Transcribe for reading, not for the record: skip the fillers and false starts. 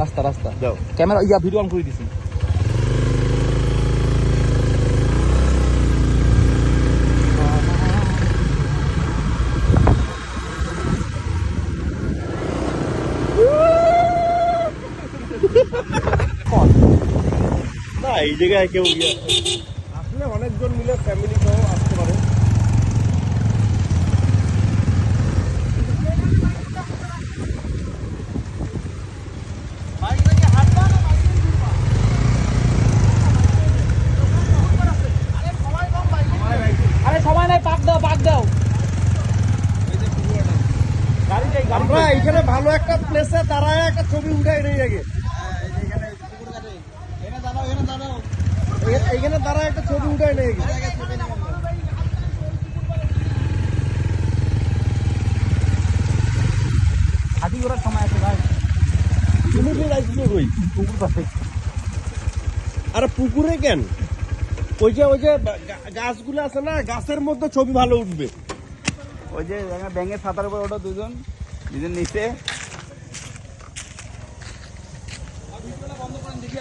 রাস্তা রাস্তা দাও ক্যামেরা ইয়া ভিডিও অন করে দিছি না এই জায়গায় কেউ আসলে অনেকজন মিলে ফ্যামিলি সহ আসতে পারে। আরে সময় নাই পাক দাও আমরা এইখানে ভালো একটা প্লেসে দাঁড়ায় একটা ছবি উঠাই নেই আগে, এইখানে দাঁড়ায় একটা ছবি উঠাই নেই আগে। হাতি ওরার সময় আছে ভাই তুমি কি রাখছো কই? পুকুর পাশে আরে পুকুরে কেন? ওই যে গাছগুলো আছে না, গাছের মধ্যে ছবি ভালো উঠবে। ওই যে ব্যাঙের ছাতার উপর ওটা দুজন নিচে বন্ধ করেন দেখি